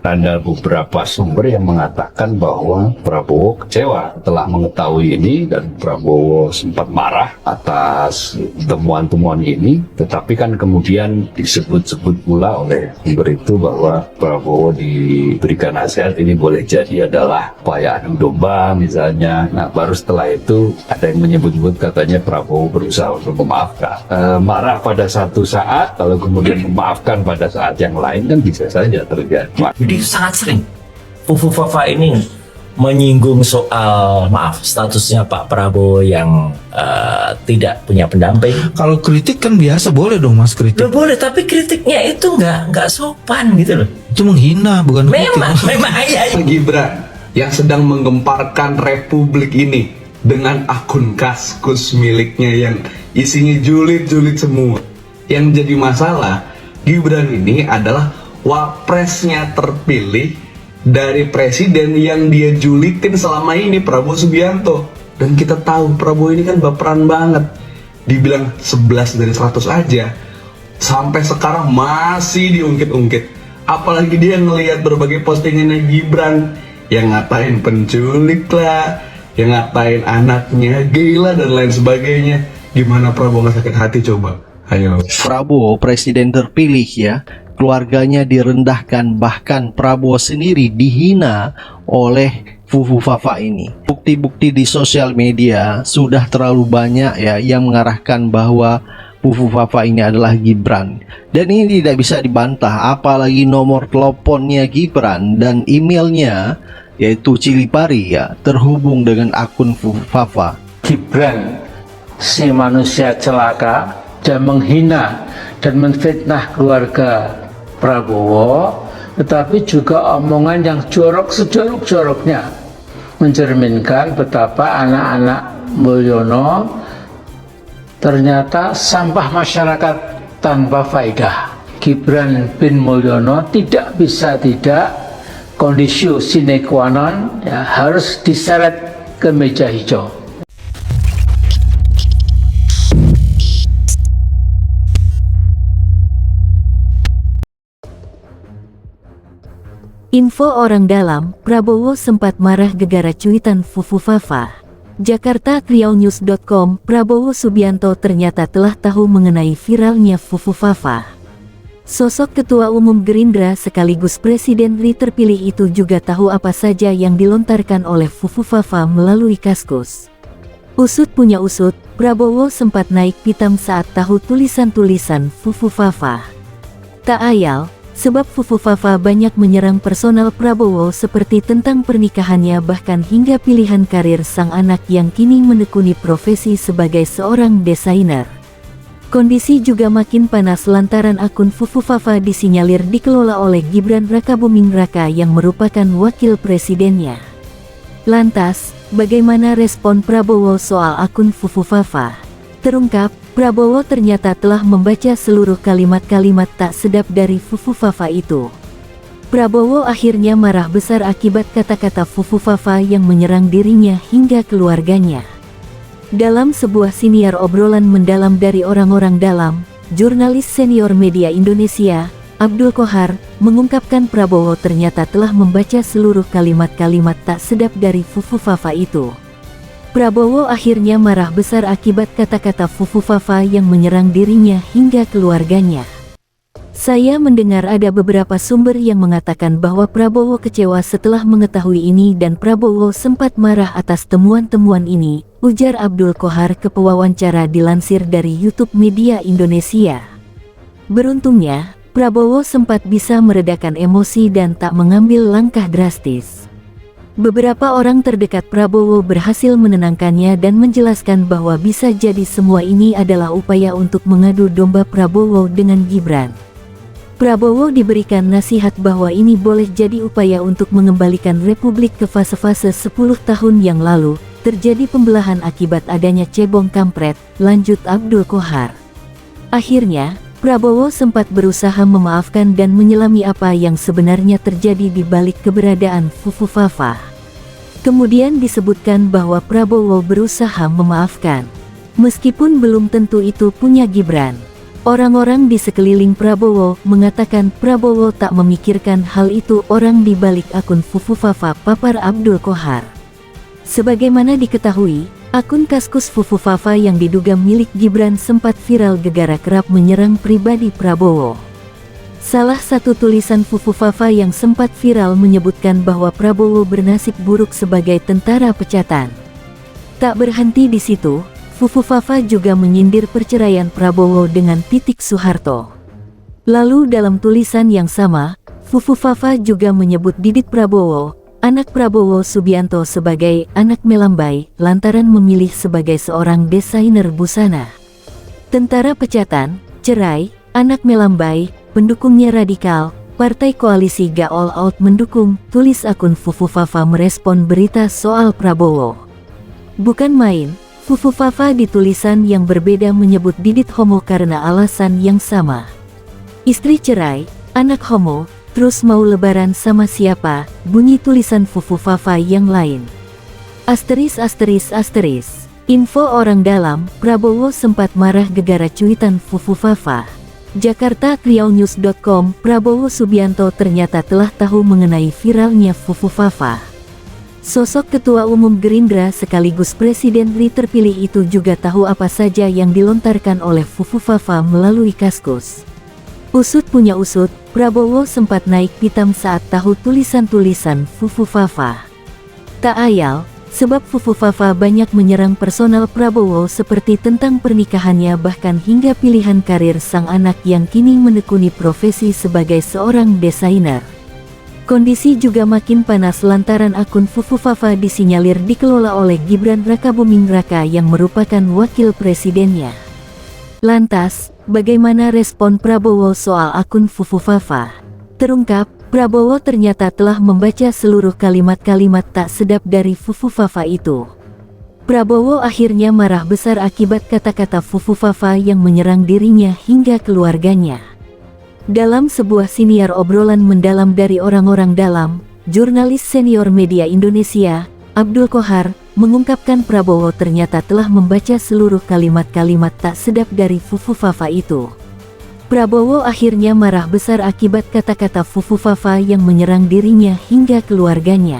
Ada beberapa sumber yang mengatakan bahwa Prabowo kecewa setelah mengetahui ini, dan Prabowo sempat marah atas temuan-temuan ini. Tetapi kan kemudian disebut-sebut pula oleh sumber itu bahwa Prabowo diberikan nasihat ini boleh jadi adalah upaya adu domba misalnya. Nah, baru setelah itu ada yang menyebut-sebut katanya Prabowo berusaha untuk memaafkan. Marah pada satu saat, kalau kemudian memaafkan pada saat yang lain kan bisa saja terjadi. Jadi sangat sering Fufufafa ini menyinggung soal statusnya Pak Prabowo yang tidak punya pendamping. Kalau kritik kan biasa, boleh dong Mas kritik. Loh, boleh, tapi kritiknya itu nggak sopan gitu loh. Itu menghina, bukan Memang iya. Gibran yang sedang menggemparkan republik ini dengan akun Kaskus miliknya yang isinya julid-julid semua. Yang jadi masalah, Gibran ini adalah wapresnya terpilih dari presiden yang dia julitin selama ini, Prabowo Subianto. Dan kita tahu Prabowo ini kan baperan banget. Dibilang 11 dari 100 aja, sampai sekarang masih diungkit-ungkit. Apalagi dia ngelihat berbagai postingannya Gibran yang ngatain penculik lah, yang ngatain anaknya gila dan lain sebagainya. Gimana Prabowo nggak sakit hati coba? Ayo. Prabowo presiden terpilih ya, keluarganya direndahkan, bahkan Prabowo sendiri dihina oleh Fufufafa ini. Bukti-bukti di sosial media sudah terlalu banyak ya yang mengarahkan bahwa Fufufafa ini adalah Gibran, dan ini tidak bisa dibantah, apalagi nomor teleponnya Gibran dan emailnya yaitu Cilipari ya terhubung dengan akun Fufufafa. Gibran si manusia celaka dan menghina dan menfitnah keluarga Prabowo, tetapi juga omongan yang jorok sejorok-joroknya mencerminkan betapa anak-anak Mulyono ternyata sampah masyarakat tanpa faedah. Gibran bin Mulyono tidak bisa tidak, kondisio sine qua non ya, harus diseret ke meja hijau. Info orang dalam, Prabowo sempat marah gegara cuitan Fufufafa. Jakarta Kriaunews.com, Prabowo Subianto ternyata telah tahu mengenai viralnya Fufufafa. Sosok Ketua Umum Gerindra sekaligus Presiden RI terpilih itu juga tahu apa saja yang dilontarkan oleh Fufufafa melalui Kaskus. Usut punya usut, Prabowo sempat naik pitam saat tahu tulisan-tulisan Fufufafa. Tak ayal, sebab Fufufafa banyak menyerang personal Prabowo seperti tentang pernikahannya, bahkan hingga pilihan karir sang anak yang kini menekuni profesi sebagai seorang desainer. Kondisi juga makin panas lantaran akun Fufufafa disinyalir dikelola oleh Gibran Rakabuming Raka yang merupakan wakil presidennya. Lantas, bagaimana respon Prabowo soal akun Fufufafa? Terungkap, Prabowo ternyata telah membaca seluruh kalimat-kalimat tak sedap dari Fufufafa itu. Prabowo akhirnya marah besar akibat kata-kata Fufufafa yang menyerang dirinya hingga keluarganya. Dalam sebuah siniar obrolan mendalam dari orang-orang dalam, jurnalis senior media Indonesia, Abdul Qohar, mengungkapkan Prabowo ternyata telah membaca seluruh kalimat-kalimat tak sedap dari Fufufafa itu. Prabowo akhirnya marah besar akibat kata-kata Fufufafa yang menyerang dirinya hingga keluarganya. Saya mendengar ada beberapa sumber yang mengatakan bahwa Prabowo kecewa setelah mengetahui ini dan Prabowo sempat marah atas temuan-temuan ini, ujar Abdul Qohar ke pewawancara dilansir dari YouTube Media Indonesia. Beruntungnya, Prabowo sempat bisa meredakan emosi dan tak mengambil langkah drastis. Beberapa orang terdekat Prabowo berhasil menenangkannya dan menjelaskan bahwa bisa jadi semua ini adalah upaya untuk mengadu domba Prabowo dengan Gibran. Prabowo diberikan nasihat bahwa ini boleh jadi upaya untuk mengembalikan Republik ke fase-fase 10 tahun yang lalu, terjadi pembelahan akibat adanya cebong kampret, lanjut Abdul Qohar. Akhirnya, Prabowo sempat berusaha memaafkan dan menyelami apa yang sebenarnya terjadi di balik keberadaan Fufufafa. Kemudian disebutkan bahwa Prabowo berusaha memaafkan, meskipun belum tentu itu punya Gibran. Orang-orang di sekeliling Prabowo mengatakan Prabowo tak memikirkan hal itu. Orang di balik akun Fufufafa papar Abdul Qohar. Sebagaimana diketahui, akun Kaskus Fufufafa yang diduga milik Gibran sempat viral gegara kerap menyerang pribadi Prabowo. Salah satu tulisan Fufufafa yang sempat viral menyebutkan bahwa Prabowo bernasib buruk sebagai tentara pecatan. Tak berhenti di situ, Fufufafa juga menyindir perceraian Prabowo dengan Titik Soeharto. Lalu dalam tulisan yang sama, Fufufafa juga menyebut Didit Prabowo, anak Prabowo Subianto sebagai anak melambai lantaran memilih sebagai seorang desainer busana. Tentara pecatan, cerai, anak melambai, pendukungnya radikal, partai koalisi gak all out mendukung, tulis akun Fufufafa merespon berita soal Prabowo. Bukan main, Fufufafa di tulisan yang berbeda menyebut Didit homo karena alasan yang sama. Istri cerai, anak homo, terus mau lebaran sama siapa, bunyi tulisan Fufufafa yang lain. Asteris. Info orang dalam, Prabowo sempat marah gegara cuitan Fufufafa. Jakarta Kriaunews.com, Prabowo Subianto ternyata telah tahu mengenai viralnya Fufufafa. Sosok Ketua Umum Gerindra sekaligus Presiden RI terpilih itu juga tahu apa saja yang dilontarkan oleh Fufufafa melalui Kaskus. Usut punya usut, Prabowo sempat naik pitam saat tahu tulisan-tulisan Fufufafa. Tak ayal, sebab Fufufafa banyak menyerang personal Prabowo seperti tentang pernikahannya bahkan hingga pilihan karir sang anak yang kini menekuni profesi sebagai seorang desainer. Kondisi juga makin panas lantaran akun Fufufafa disinyalir dikelola oleh Gibran Rakabuming Raka yang merupakan wakil presidennya. Lantas, bagaimana respon Prabowo soal akun Fufufafa? Terungkap, Prabowo ternyata telah membaca seluruh kalimat-kalimat tak sedap dari Fufufafa itu. Prabowo akhirnya marah besar akibat kata-kata Fufufafa yang menyerang dirinya hingga keluarganya. Dalam sebuah siniar obrolan mendalam dari orang-orang dalam, jurnalis senior media Indonesia, Abdul Qohar, mengungkapkan Prabowo ternyata telah membaca seluruh kalimat-kalimat tak sedap dari Fufufafa itu. Prabowo akhirnya marah besar akibat kata-kata Fufufafa yang menyerang dirinya hingga keluarganya.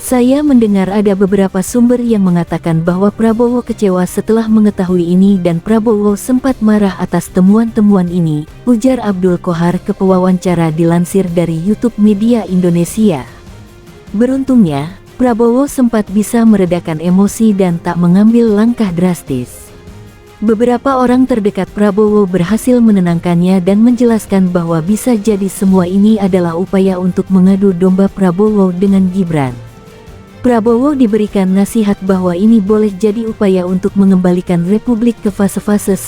Saya mendengar ada beberapa sumber yang mengatakan bahwa Prabowo kecewa setelah mengetahui ini dan Prabowo sempat marah atas temuan-temuan ini, ujar Abdul Qohar ke pewawancara dilansir dari YouTube Media Indonesia. Beruntungnya, Prabowo sempat bisa meredakan emosi dan tak mengambil langkah drastis. Beberapa orang terdekat Prabowo berhasil menenangkannya dan menjelaskan bahwa bisa jadi semua ini adalah upaya untuk mengadu domba Prabowo dengan Gibran. Prabowo diberikan nasihat bahwa ini boleh jadi upaya untuk mengembalikan Republik ke fase-fase